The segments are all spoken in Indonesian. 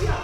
Ya.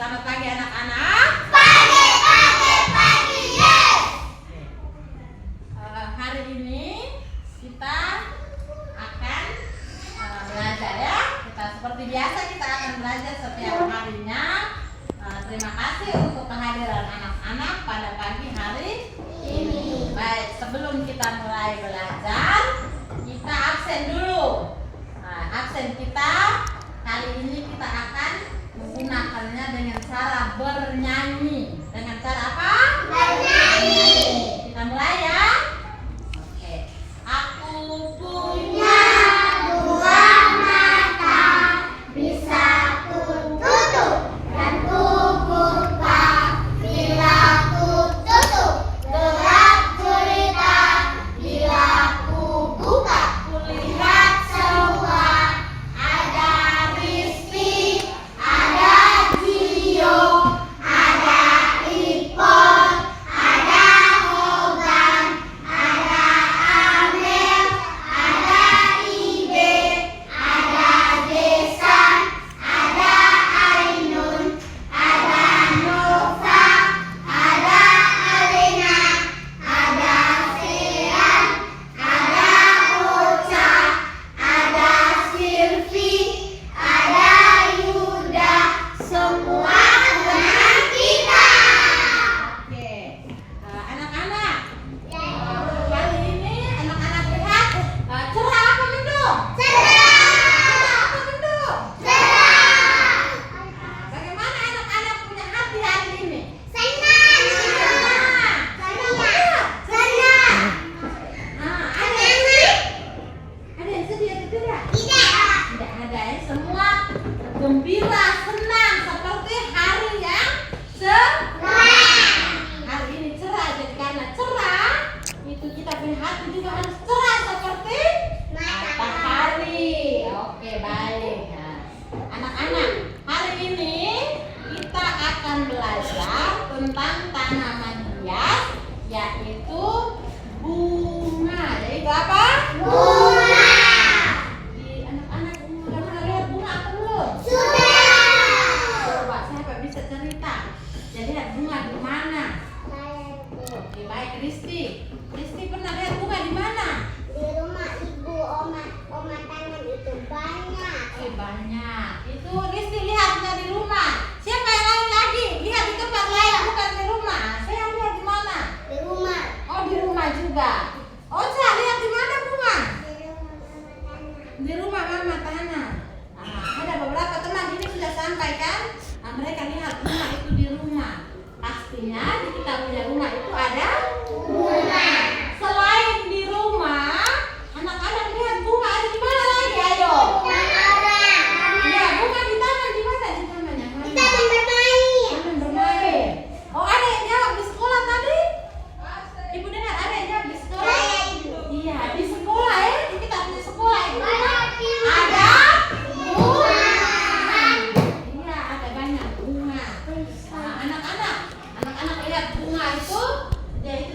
Selamat pagi anak-anak. Pagi, yes. Hari ini kita akan belajar ya. Kita seperti biasa kita akan belajar setiap harinya. Terima kasih untuk kehadiran anak-anak pada pagi hari ini. Baik, sebelum kita mulai belajar, kita absen dulu. Absen kita kali ini kita akan menggunakannya dengan cara bernyanyi. Dengan cara apa? Bernyanyi. Kita mulai ya. Oke. Aku punya Dua mata, bisa ku tutup dan ku buka bila ku tutup. Gerak cerita bila ku buka. Kulihat semua, ada Rizky, ada Gio, ada Ipon, ada Hogan, ada Amel, ada Ibe, ada Desan, ada Ainun, ada Nova, ada Alena, ada Sean, ada Ocha, ada Silvi, ada Yuda, semua teman kita. Oke. Anak-anak, kali ini anak-anak lihat cerah apa mendung? Cerah apa mendung? Bagaimana anak-anak punya hati hari ini? Senang. Ada yang sedih atau tidak? Tidak. Tidak ada ya, semua gembira, senang seperti hari yang cerah. Hari ini cerah, jadi karena cerah itu kita punya hati juga harus cerah seperti matahari. Oke, baik. Nah, anak-anak, hari ini kita akan belajar tentang tanaman hias, yaitu bunga. Yaitu apa? Bunga. Di anak-anak udah pernah lihat bunga atau belum? Sudah. Coba siapa bisa cerita? Jadi lihat bunga di mana? Oke, baik, Risti. Risti pernah lihat bunga di mana? Di rumah ibu, oma tangan itu banyak. Banyak. Itu Risti lihatnya di rumah. Siapa yang lain lagi? Lihat di tempat lain, bukan di rumah. Saya lihat di mana? Di rumah. Oh, di rumah juga. Ocha, lihat di mana bunga? Di rumah mama tanah. Ada beberapa teman ini sudah sampai kan? Mereka lihat bunga itu di rumah. Pastinya di kita punya rumah itu ada Bunga. Selain di rumah, anak-anak lihat bunga ada di mana lagi? Ayo. Iya, bunga di taman di mana? Di taman yang mana? Kita main bermain. Taman bermain. Oh, ada yang jawab di sekolah tadi? Ibu dengar ada yang jawab di sekolah? Iya, di sekolah ya. Kita punya sekolah itu. Ada bunga. Iya, ada banyak bunga. Anak-anak lihat bunga itu, yaitu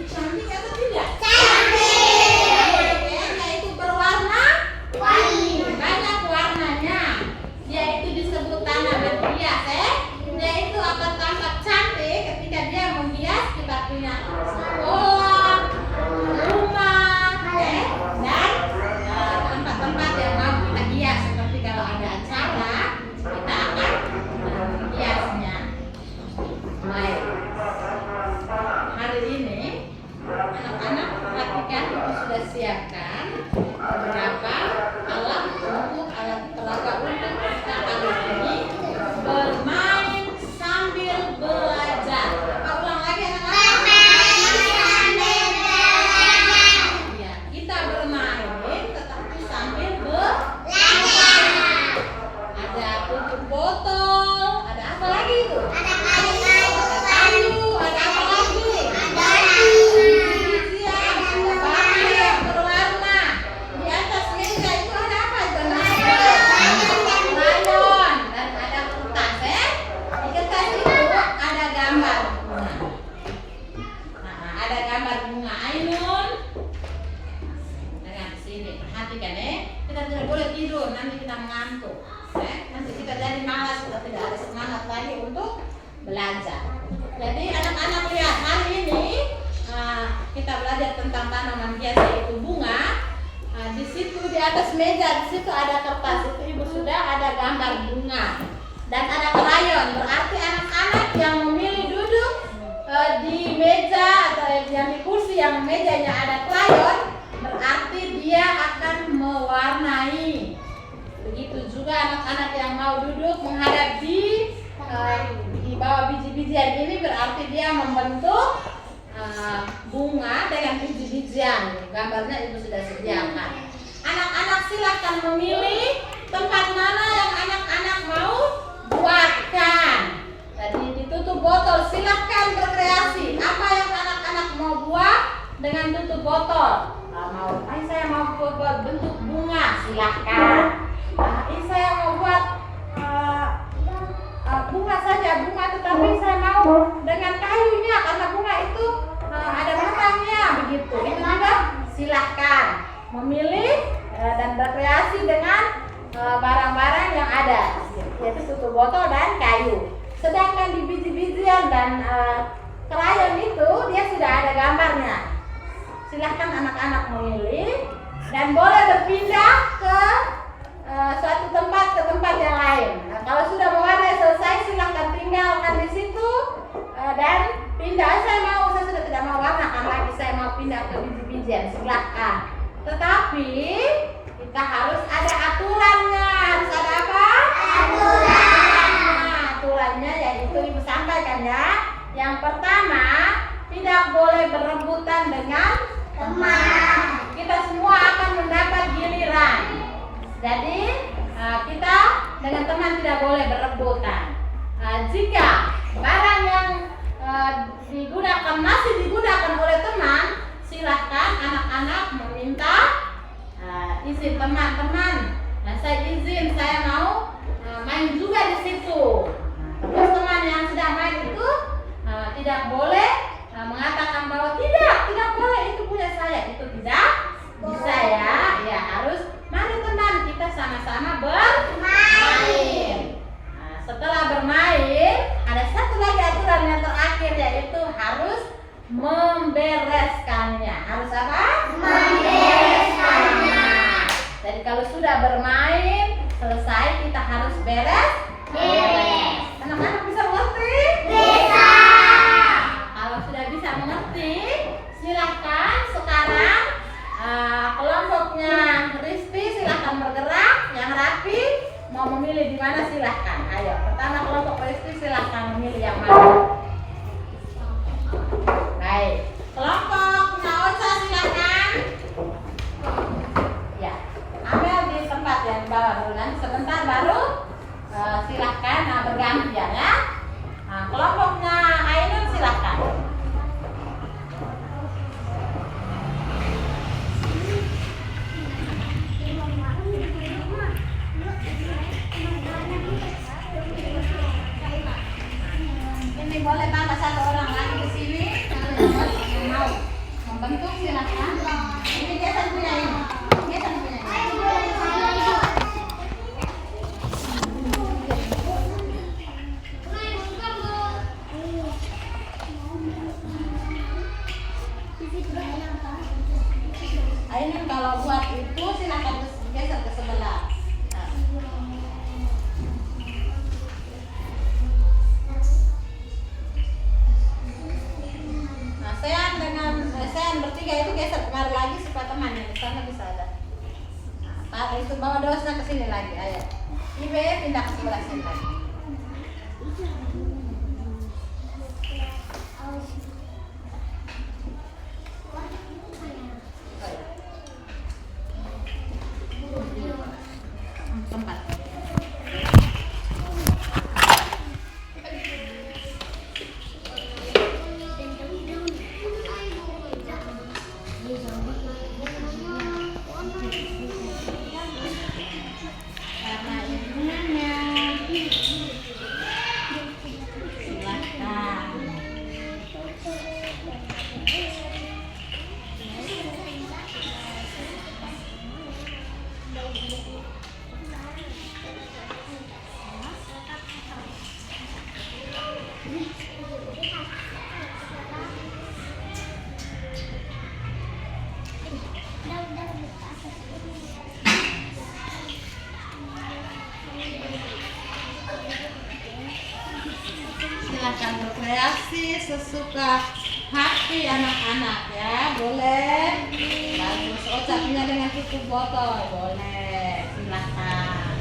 kan ibu sudah siapkan beberapa alat peraga untuk kita kali ini bermain sambil belajar. Apa ulang lagi anak-anak? Ya, kita bermain tetapi sambil belajar. Ada tutup botol, ada apa lagi itu? Ada kayu, ada apa lagi? Bijian, ada batu yang berwarna. Di atas meja itu ada apa itu? Krayon dan ada kertas ya. Di kertas itu ada gambar bunga. Nah, ada gambar bunga Ainun. Nah, sini perhatikan ya. Kita tidak boleh tidur, nanti kita mengantuk. Nanti kita jadi malas, kita tidak ada semangat lagi untuk belajar. Jadi anak-anak lihat hari ini kita belajar tentang tanaman hias yaitu bunga. Di situ di atas meja di situ ada kertas, itu ibu sudah ada gambar bunga dan ada krayon. Berarti anak-anak yang memilih duduk di meja atau yang di kursi yang mejanya ada krayon, berarti dia akan mewarnai. Begitu juga anak-anak yang mau duduk menghadap di bawah biji-bijian ini, berarti dia membentuk bunga dengan biji-bijian. Gambarnya ibu sudah sediakan. Anak-anak silahkan memilih tempat mana yang anak-anak mau buatkan. Tadi ditutup botol, silahkan berkreasi. Apa yang anak-anak mau buat dengan tutup botol? Saya mau buat bentuk bunga, silahkan. Ini saya mau buat bunga saja, bunga, tetapi saya mau dengan kayunya karena bunga itu ada batangnya, begitu. Itu juga silahkan memilih dan berkreasi dengan barang-barang yang ada, yaitu tutup botol dan kayu. Sedangkan di biji-bijian dan krayon itu dia sudah ada gambarnya. Silahkan anak-anak memilih dan boleh berpindah ke suatu tempat ke tempat yang lain. Nah, kalau sudah mewarnai selesai, silahkan tinggalkan di situ dan pindah. Saya sudah tidak mau warnakan lagi, saya mau pindah ke biji-bijian, silahkan. Tetapi kita harus ada aturannya. Harus ada apa? Aturan. Nah, aturannya yaitu ibu sampaikan ya. Yang pertama, tidak boleh berebutan dengan teman. Kita semua akan mendapat giliran. Jadi kita dengan teman tidak boleh berebutan. Jika barang yang masih digunakan oleh teman, silahkan anak-anak meminta izin teman-teman. Saya izin, saya mau main juga di situ. Terus teman yang sedang main itu tidak boleh mengatakan bahwa tidak boleh, itu punya saya, itu tidak bisa ya. Ya harus, mari teman kita sama-sama bermain. Setelah bermain, ada satu lagi aturan yang terakhir, yaitu harus membereskannya. Harus apa? Membereskannya. Jadi kalau sudah bermain selesai, kita harus beres. Anak-anak bisa mengerti? Bisa. Kalau sudah bisa mengerti, silahkan sekarang kelompoknya Rizky silahkan bergerak yang rapi. Mau memilih di mana silahkan. Ayo, pertama kelompok Rizky silahkan memilih yang mana. Baik, kelompok Naosa silahkan. Ya, ambil di tempat yang di bawah dulu, nanti sebentar baru silahkan bergantian ya. Kelompoknya Ainun silahkan. Ini boleh tambah satu orang lagi di sini. Yang mau membentuk silahkan. Ini Jason punya ini. Jason punya ini. Ainun kalau buat itu silahkan geser ke sebelah. Sean bertiga itu geser kemari lagi supaya temannya di sana bisa ada. Nah, taruh itu bawa dosnya ke sini lagi, ayo. Ibe pindah ke sebelah sini lagi. Tempat. Karena ibunya silakan. Silakan berkreasi sesuka hati anak-anak ya, boleh. Bagus. Oh, capnya dengan tutup botol, boleh. Silakan.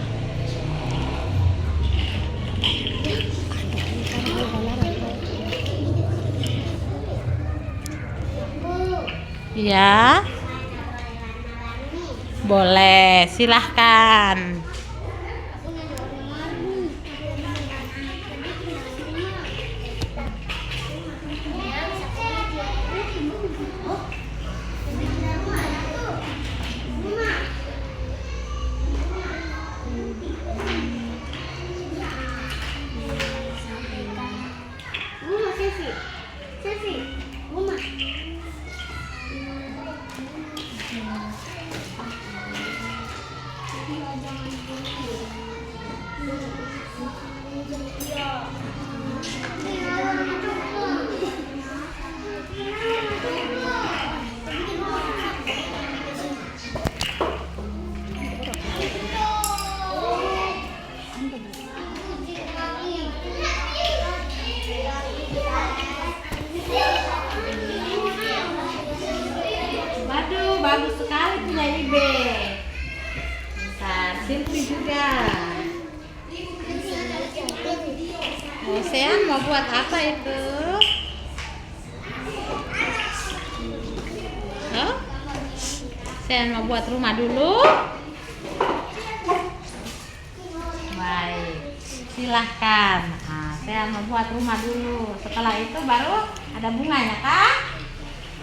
Ya, boleh. Silahkan. Waduh, bagus sekali punya Ibe. Bentar, Silvi juga. Oh, Sean mau buat apa itu? Oh? Sean mau buat rumah dulu? Baik, silahkan. Nah, Sean mau buat rumah dulu. Setelah itu baru ada bunganya, kan?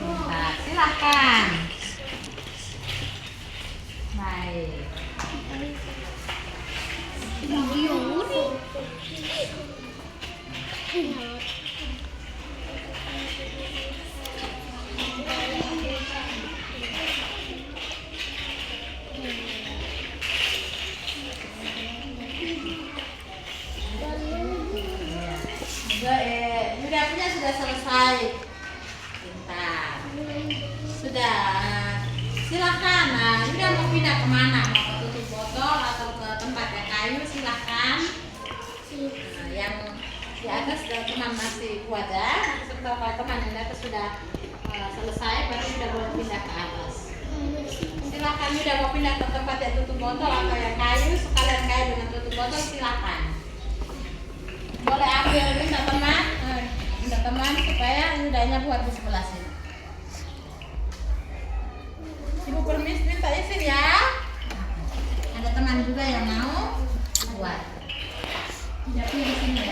Bentar, silahkan. Baik. Sudah punya sudah selesai. Bentar. Sudah. Silahkan. Nah, Yuda mau pindah kemana? Mau ke tutup botol atau ke tempat yang kayu? Silahkan. Nah, yang di atas teman masih kuat ya. Setelah teman yang di atas sudah selesai, baru Yuda boleh pindah ke atas. Silahkan Yuda mau pindah ke tempat yang tutup botol atau yang kayu. Sekalian kayu dengan tutup botol silahkan. Boleh ambil minta teman supaya Yudanya buat di sebelah sini. Ibu permisi minta izin ya. Ada teman juga yang mau buat. Jadi di sini ya.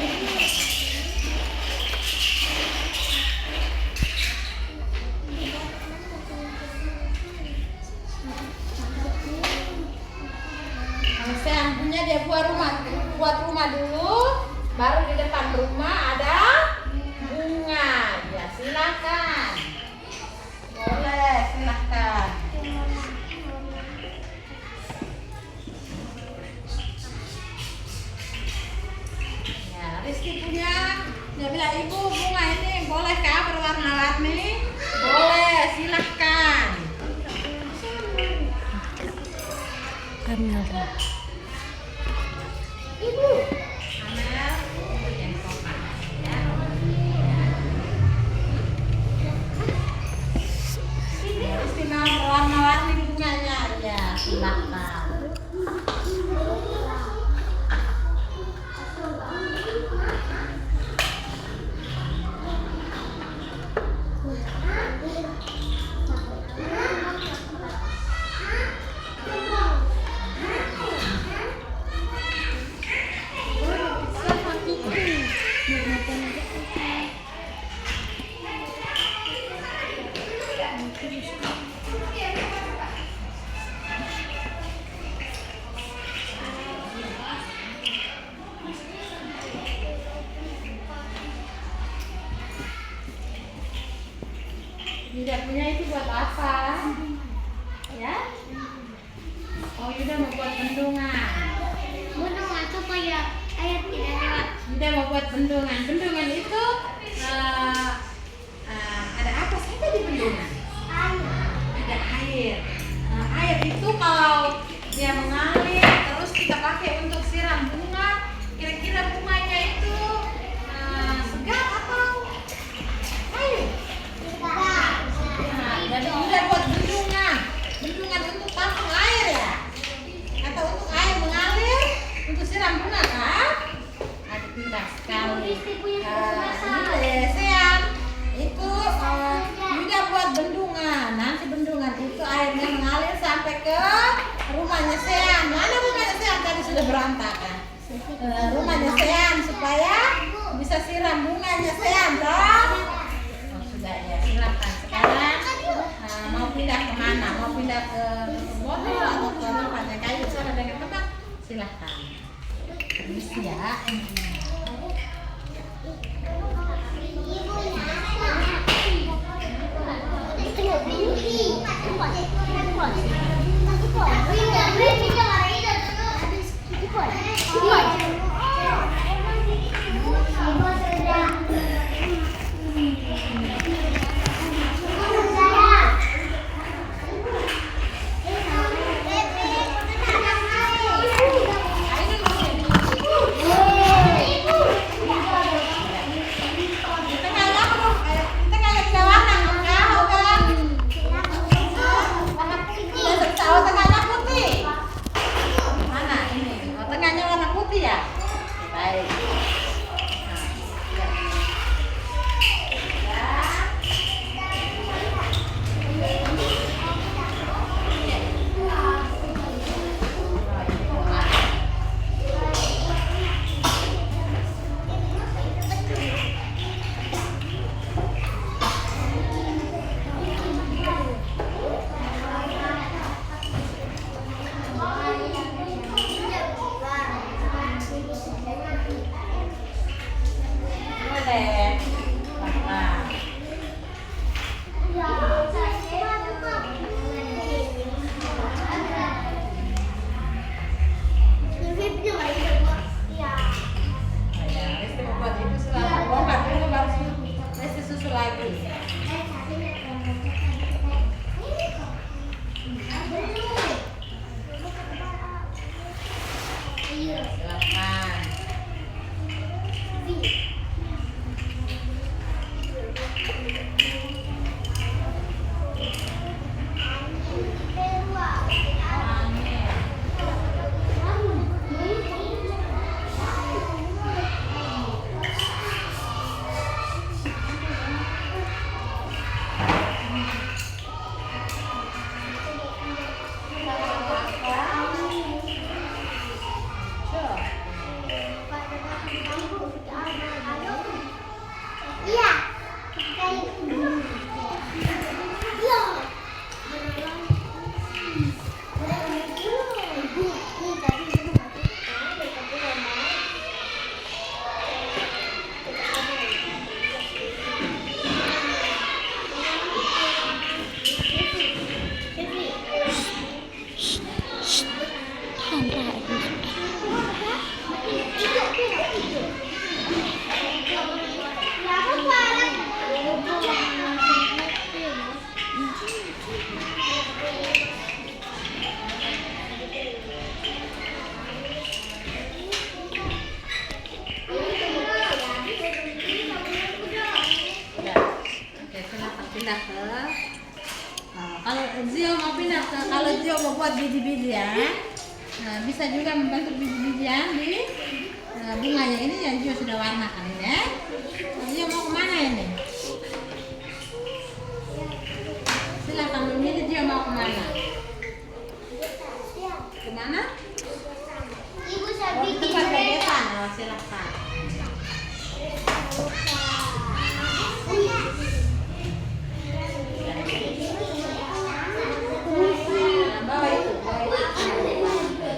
Kalau saya punya dia buat rumah dulu, baru di depan rumah ada bunga. Ya silakan. Boleh, silakan. Ya, Rizky punya. Dia bilang, ibu bunga ini bolehkah berwarna-warni? Boleh, silahkan. Kamera. Ibu. Amel, yang sopan ya. Silakan. Yuda punya itu buat apa? Ya? Oh, Yuda mau buat bendungan. Bendungan supaya air tidak lewat. Yuda mau buat bendungan. Bendungan itu ada apa saja di bendungan? Ada air. Air itu kalau dia mengalir terus kita pakai untuk siram bunga, kira-kira bunganya itu segar atau air? Jadi udah buat bendungan, bendungan untuk tampung air ya, atau untuk air mengalir untuk siram bunga kan? Aduh pintar sekali. Sean itu udah buat bendungan. Nanti bendungan itu airnya mengalir sampai ke rumahnya Sean. Mana rumahnya Sean tadi sudah berantakan. Rumahnya Sean supaya bisa siram bunganya Sean dong. Oh, sudah ya, silakan sekarang. Mau pindah kemana? Mau pindah ke botol atau ke tempat yang kayu sana dengan tempat? Silahkan. Permisi ya. Kalau Zio mau pindah kalau Zio mau buat biji-bijian, nah, bisa juga membentuk biji-bijian di bunganya ini yang Zio sudah warnakan ini ya. Nah, Zio mau kemana ini? Silakan memilih Zio mau kemana? Kemana? Ibu saya Oh, bikin tempat mereka. kegiatan. Oh, silakan. Nah, bawa itu, bawa itu.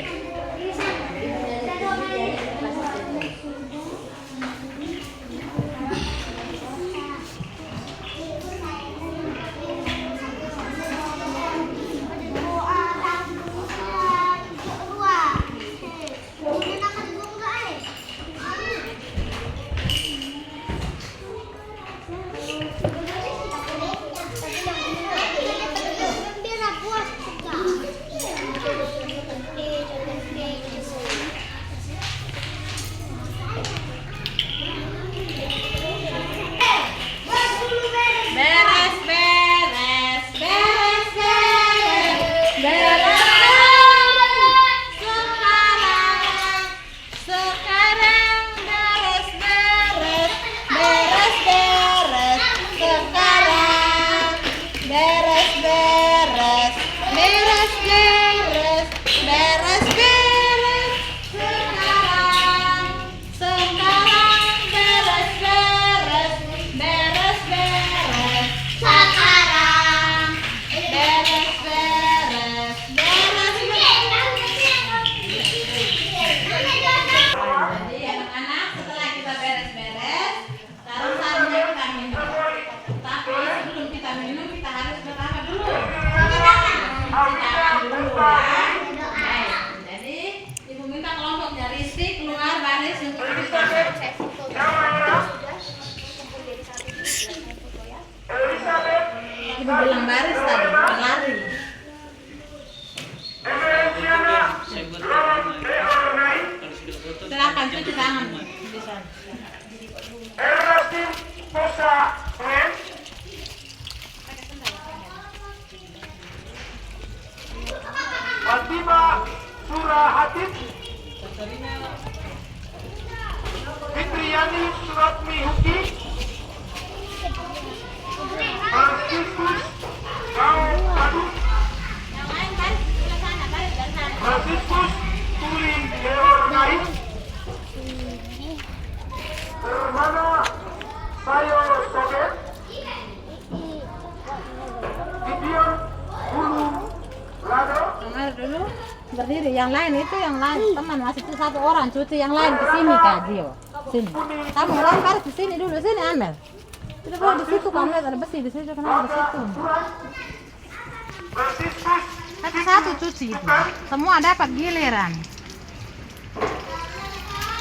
Beres, beres, beres, beres, beres. Sekarang beres, beres, beres, beres. Sekarang beres, beres, beres, beres, beres, beres. Sekarang beres, beres, beres, beres. Sekarang beres, beres, beres, Jadi anak-anak setelah kita beres-beres, sekarang saatnya kita minum. Tapi sebelum kita minum kita harus berdoa dulu. Berdoa dulu ya. Baik. Jadi ibu minta kelompoknya Rizky keluar baris untuk kita. Ibu bilang baris tadi, bukan lari. Silakan cuci tangan. Bisa. Fatimah Surah Hatib, Fitriani Surat Mihuki, Franciscus Gau Padu, Yang lain baris sebelah sana, baris dari sana. Franciscus Turi Leornaik, Hermana Sayo Soget, Gideon Hulu Lado, Kamar dulu berdiri, yang lain itu yang lain teman masih itu satu orang cuci yang lain ke sini Kak Gio. Sini. Kamu lain baris di sini dulu, sini Amel. Tidak boleh di situ, kamu lihat ada besi di situ, kenapa di situ? Franciscus Satu-satu cuci itu. Semua dapat giliran.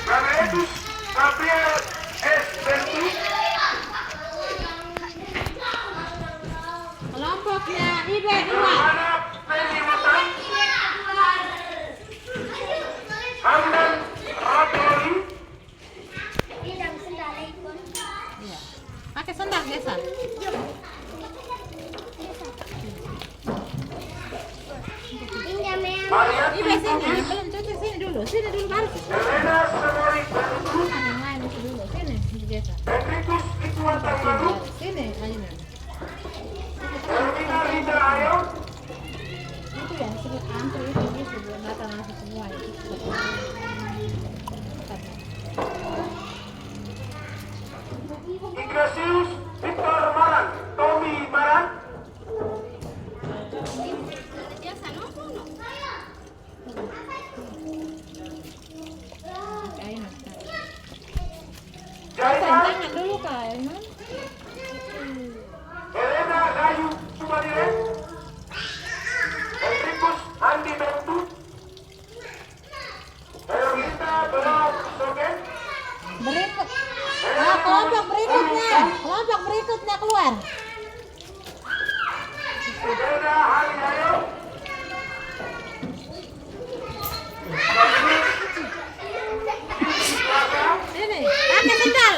Gabrielus Gabriel S. Bentu, Kelompoknya IB 2. Hermana Penny Matan, Hamdan Ratori, Iya. Pakai sendal biasa. Mariati IB sini, belum cuci sini dulu baris. Helena Semori Bentu, Yang lain itu dulu, sini biasa. Hendrikus Ikuatan Madu, Sini, ayo. Erwina Rida Ayo, Itu yang disebut antri itu belum datang langsung semua itu. Ignatius Victor Maran, Tommy Maran, Ayo. Jainan Tangan dulu Kak Aiman. Helena Gayu Sumadire, Hendrikus Andi Bentu, Herlinda Belal Sogen, Berikut. Nah, kelompok berikutnya keluar. Hilda Haliayo, Sini, pakai sendal.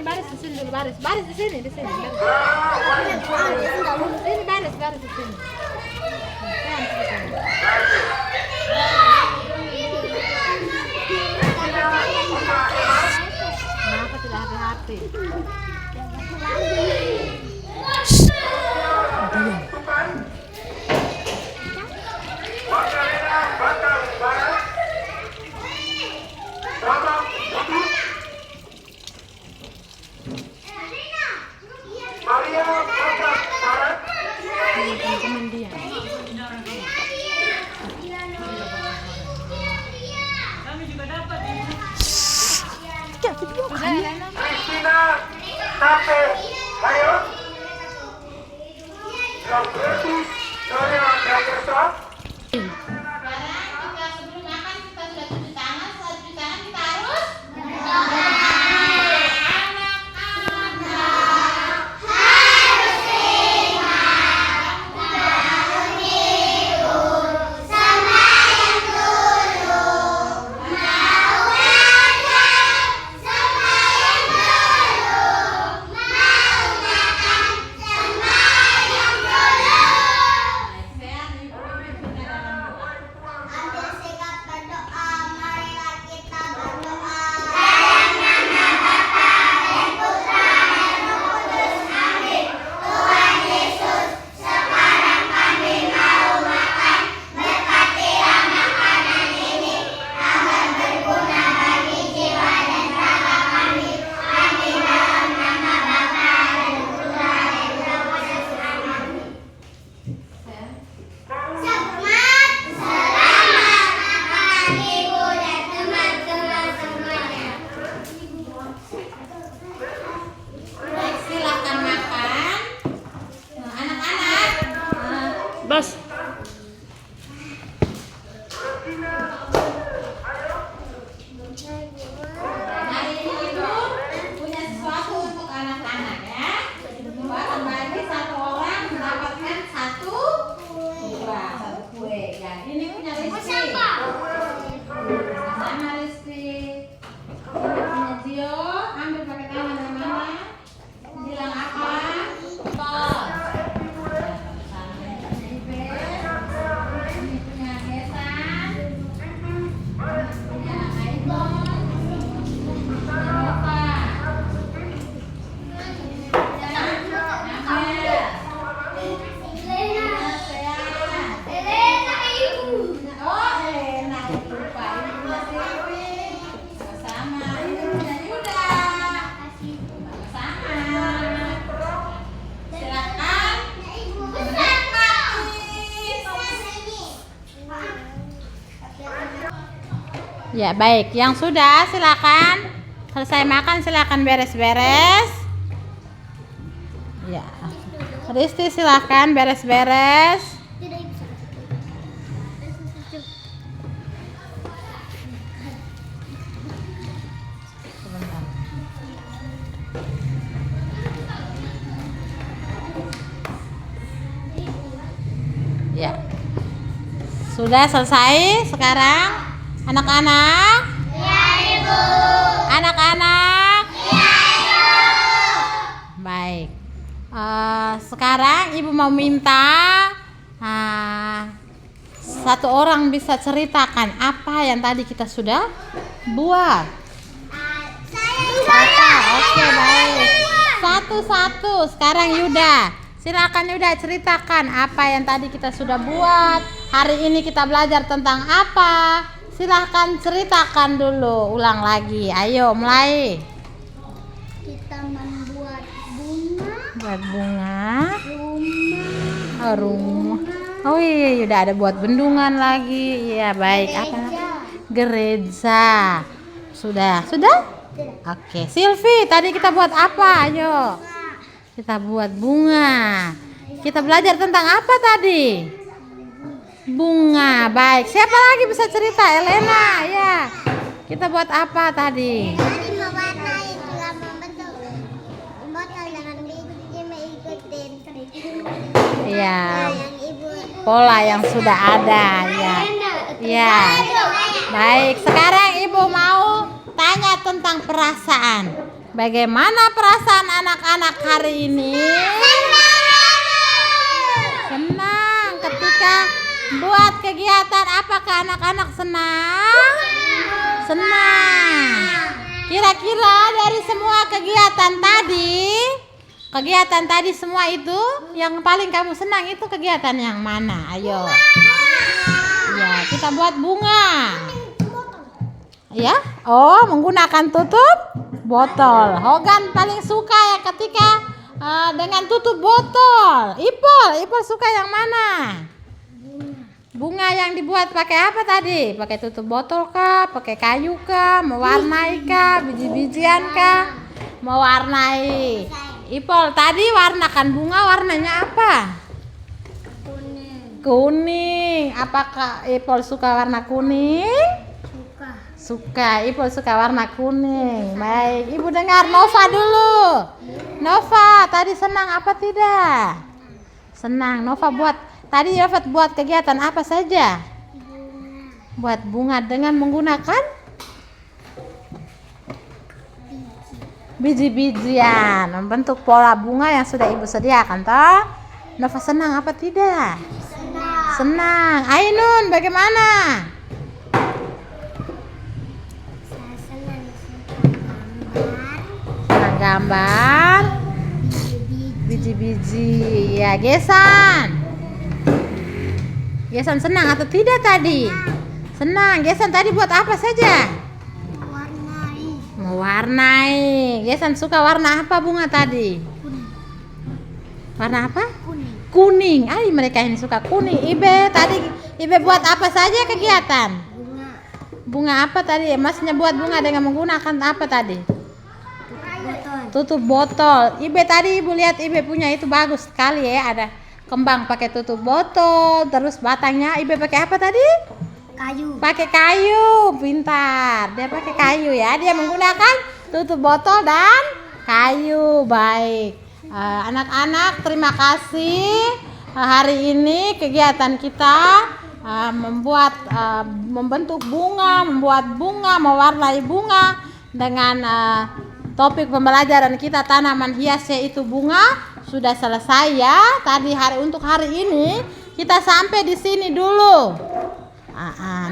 baris di sini dulu, baris di sini, di sini. Baris. Ini baris di sini. Kenapa tidak hati-hati? Magdalena Batang Barat. Bambang Budi. Maria Batang Barat. Teman-teman dia. Christina Tape Hayot. Yogetis Noya Dayasa. Sekarang kita sebelum makan kita sudah cuci tangan. Setelah cuci tangan kita harus Ambil sikap berdoa, marilah kita berdoa. Ibu dan teman-teman semuanya. Baik, silakan makan. Nah, anak-anak. Bos. Hari ini Ibu punya sesuatu untuk anak-anak ya. Ibu akan bagi satu orang mendapatkan satu kue. Ya, ini punya Rizky. Sama Rizky. Punya Gio, ambil pakai tangan yang mana? Bilang apa? Tol. Ini punya Gesan. Punya Aibon. Ya baik, yang sudah silakan selesai makan silakan beres-beres. Ya, Risti silakan beres-beres. Ya, sudah selesai sekarang. Anak-anak? Ya, Ibu. Anak-anak? Ya, Ibu. Baik. Sekarang Ibu mau minta satu orang bisa ceritakan apa yang tadi kita sudah buat. Saya. Oke, baik. Satu-satu. Sekarang Yuda. Silakan Yuda ceritakan apa yang tadi kita sudah buat. Hari ini kita belajar tentang apa? Silahkan ceritakan dulu, ulang lagi. Ayo mulai. Kita membuat bunga, Buat bunga. rumah, Rumah. Oh iya, udah ada buat bendungan lagi. Iya, baik. Apa? Gereja. Sudah? Oke, Silvi, tadi kita buat apa? Ayo. Kita buat bunga. Kita belajar tentang apa tadi? Bunga. Baik. Siapa lagi bisa cerita? Elena, ya. Kita buat apa tadi? Tadi mewarnai dalam membentuk botol dengan biji mengikutin Iya. yang Ibu. Pola yang sudah ada, ya. Ya. Baik, sekarang Ibu mau tanya tentang perasaan. Bagaimana perasaan anak-anak hari ini? Senang ketika buat kegiatan. Apakah anak-anak senang? Senang. Kira-kira dari semua kegiatan tadi semua itu yang paling kamu senang itu kegiatan yang mana? Ayo. Ya, kita buat bunga. Ya, oh menggunakan tutup botol. Hogan paling suka ya ketika dengan tutup botol. Ipol suka yang mana? Bunga yang dibuat pakai apa tadi? Pakai tutup botol kah? Pakai kayu kah? Mewarnai kah? Biji-bijian kah? Mewarnai. Ipol tadi warnakan bunga warnanya apa? Kuning. Apakah Ipol suka warna kuning? Suka. Ipol suka warna kuning. Baik, Ibu dengar Nova dulu. Nova, tadi senang apa tidak? Senang. Nova buat kegiatan apa saja? Buat bunga dengan menggunakan biji-bijian, membentuk pola bunga yang sudah Ibu sediakan toh. Nova senang apa tidak? Senang. Ainun bagaimana? Senang gambar biji-biji. Ya, Gesan senang atau tidak tadi? Senang. Gesan tadi buat apa saja? Mewarnai. Gesan suka warna apa bunga tadi? Warna apa? Kuning. Mereka ini suka kuning. Ibe buat apa saja kegiatan? Bunga apa tadi? Masnya buat bunga dengan menggunakan apa tadi? Tutup botol. Ibu lihat Ibe punya itu bagus sekali ya. Ada kembang pakai tutup botol. Terus batangnya Ibe pakai apa tadi? Kayu. Pakai kayu. Pintar. Dia pakai kayu ya. Dia menggunakan tutup botol dan kayu. Baik. Anak-anak terima kasih. Hari ini kegiatan kita membentuk bunga, membuat bunga, mewarnai bunga dengan topik pembelajaran kita tanaman hias yaitu bunga sudah selesai ya. Untuk hari ini kita sampai di sini dulu.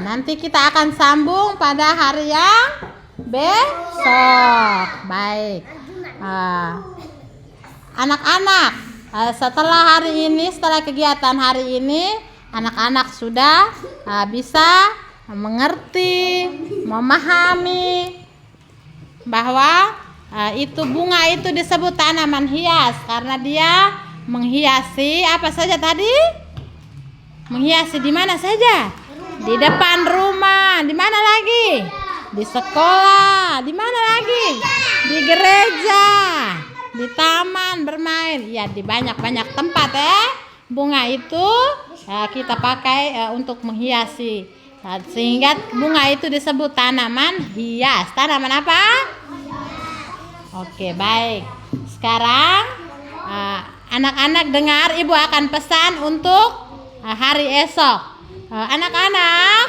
Nanti kita akan sambung pada hari yang besok. Baik. Anak-anak, setelah kegiatan hari ini, anak-anak sudah bisa mengerti, memahami bahwa itu bunga itu disebut tanaman hias karena dia menghiasi apa saja tadi? Menghiasi di mana saja? Di depan rumah. Di mana lagi? Di sekolah. Di mana lagi? Di gereja. Di taman bermain. Ya, di banyak-banyak tempat ya. Bunga itu kita pakai untuk menghiasi. Sehingga bunga itu disebut tanaman hias. Tanaman apa? Oke, baik. Sekarang anak-anak dengar, Ibu akan pesan untuk hari esok. Anak-anak,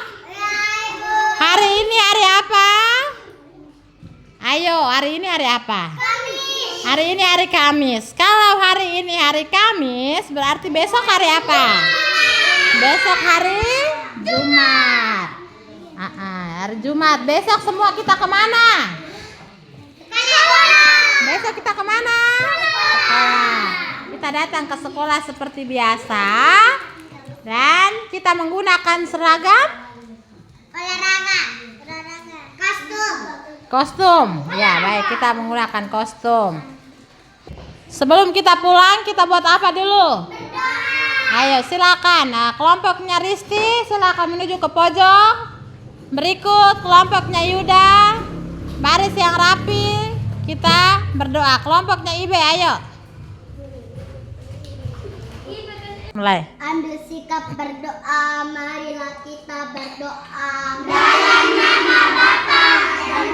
hari ini hari apa? Ayo, hari ini hari apa? Hari ini hari Kamis. Kalau hari ini hari Kamis, berarti besok hari apa? Besok hari Jumat. Hari Jumat. Besok semua kita kemana? Besok kita kemana? Sekolah. Kita datang ke sekolah seperti biasa. Dan kita menggunakan seragam Olahraga. kostum. Ya, baik, kita menggunakan kostum. Sebelum kita pulang, kita buat apa dulu? Ayo, silakan. Kelompoknya Risti, silakan menuju ke pojok. Berikut kelompoknya Yuda. Baris yang rapi. Kita berdoa. Kelompoknya Ibe, ayo. Mulai. Ambil sikap berdoa, marilah kita berdoa. Dalam nama Bapa dan